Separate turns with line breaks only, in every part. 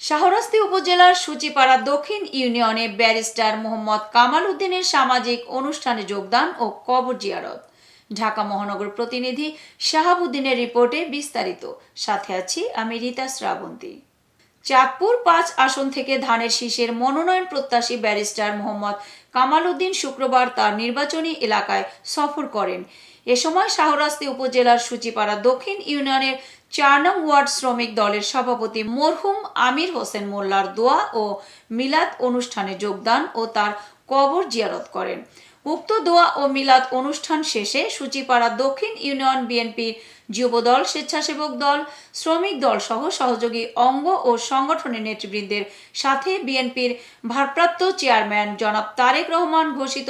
শাহরাস্তি উপজেলার সূচিপাড়া দক্ষিণ ইউনিয়নে ব্যারিস্টার মোহাম্মদ কামাল উদ্দিনের সামাজিক অনুষ্ঠানে যোগদান ও কবর জিয়ারত। ঢাকা মহানগর প্রতিনিধি শাহাবুদ্দিনের রিপোর্টে বিস্তারিত। সাথে আছি আমি রীতা শ্রাবন্তী। চাঁদপুর ৫ আসন থেকে ধানের শীষের মনোনয়ন প্রত্যাশী ব্যারিস্টার মোহাম্মদ কামাল উদ্দিন শুক্রবার তার নির্বাচনী এলাকায় সফর করেন। এ সময় শাহরাস্তি উপজেলার সূচিপাড়া দক্ষিণ ইউনিয়নের ৪ নং ওয়ার্ড শ্রমিক দলের সভাপতি মরহুম আমির হোসেন মোল্লার দোয়া ও মিলাদ অনুষ্ঠানে যোগদান ও তার কবর জিয়ারত করেন। উক্ত দোয়া ও মিলাদ অনুষ্ঠান শেষে সূচিপাড়া দক্ষিণ ইউনিয়ন বিএনপি যুবদল, স্বেচ্ছাসেবক দল, শ্রমিক দল সহ সহযোগী অঙ্গ ও সংগঠনের নেতৃবৃন্দের সাথে বিএনপির ভারপ্রাপ্ত চেয়ারম্যান জনাব তারেক রহমান ঘোষিত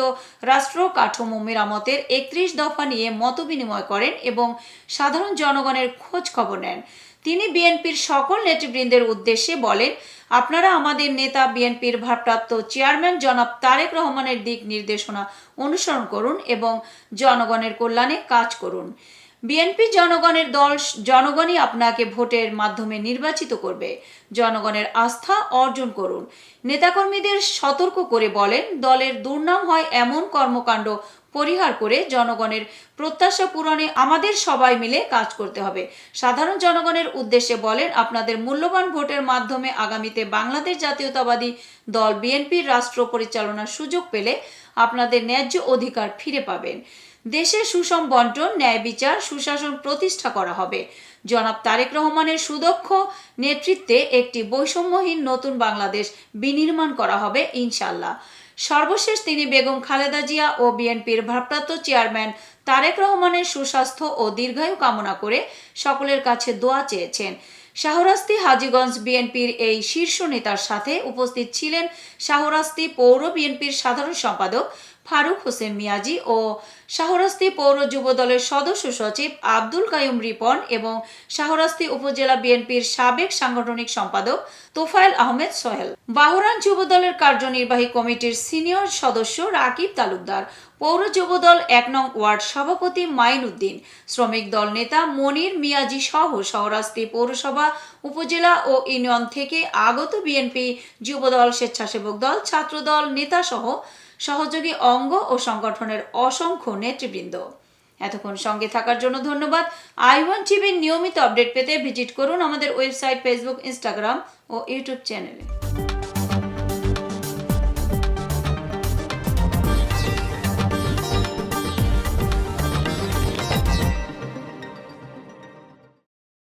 রাষ্ট্র কাঠামো মেরামতের ৩১ দফা নিয়ে মতবিনিময় করেন এবং সাধারণ জনগণের খোঁজ খবর নেন। তিনি বিএনপির সকল নেতৃবৃন্দের উদ্দেশ্যে বলেন, আপনারা আমাদের নেতা বিএনপির ভারপ্রাপ্ত চেয়ারম্যান জনাব তারেক রহমানের দিক নির্দেশনা অনুসরণ করুন এবং জনগণের কল্যাণে কাজ করুন। বিএনপি জনগণের দল, জনগণই আপনাকে ভোটের মাধ্যমে নির্বাচিত করবে। জনগণের আস্থা অর্জন করুন। নেতাকর্মীদের সতর্ক করে বলেন, দলের দুর্নাম হয় এমন কর্মকাণ্ড পরিহার করে জনগণের প্রত্যাশা পূরণে আমাদের সবাই মিলে কাজ করতে হবে। সাধারণ জনগণের উদ্দেশ্যে বলেন, আপনাদের মূল্যবান ভোটের মাধ্যমে আগামীতে বাংলাদেশ জাতীয়তাবাদী দল বিএনপির রাষ্ট্র পরিচালনার সুযোগ পেলে আপনাদের ন্যায্য অধিকার ফিরে পাবেন। দেশে সুষম বন্টন, ন্যায় বিচার, সুশাসন প্রতিষ্ঠা করা হবে। জনাব তারেক রহমানের সুদক্ষ নেতৃত্বে একটি বৈষম্যহীন নতুন বাংলাদেশ বিনির্মাণ করা হবে ইনশাআল্লাহ। সর্বশেষ তিনি বেগম খালেদা জিয়া ও বিএনপির ভারপ্রাপ্ত চেয়ারম্যান তারেক রহমানের সুস্বাস্থ্য ও দীর্ঘায়ু কামনা করে সকলের কাছে দোয়া চেয়েছেন। শাহরাস্তি হাজীগঞ্জ বিএনপির এই শীর্ষ নেতার সাথে উপস্থিত ছিলেন শাহরাস্তি পৌর বিএনপির সাধারণ সম্পাদক ফারুক হোসেন মিয়াজি ও শাহরাস্তি পৌর যুবদলের সদস্য সচিব আব্দুল কাইয়ুম রিপন এবং শাহরাস্তি উপজেলা বিএনপির সাবেক সাংগঠনিক সম্পাদক তোফায়েল আহমেদ সোহেল, বাহরান যুবদলের কার্যনির্বাহী কমিটির সিনিয়র সদস্য রাকিব তালুকদার, পৌর যুবদল ১ নং ওয়ার্ড সভাপতি মাইন উদ্দিন, শ্রমিক দল নেতা মনির মিয়াজি সহ শাহরাস্তি পৌরসভা, উপজেলা ও ইউনিয়ন থেকে আগত বিএনপি যুবদল, স্বেচ্ছাসেবক দল, ছাত্রদল নেতা সহ সহযোগী অঙ্গ ও সংগঠনের অসংখ্য নেতৃবৃন্দ। এতক্ষণ সঙ্গে থাকার জন্য ধন্যবাদ। i1 টিভির নিয়মিত আপডেট পেতে ভিজিট করুন আমাদের ওয়েবসাইট, ফেসবুক, ইনস্টাগ্রাম ও ইউটিউব চ্যানেলে।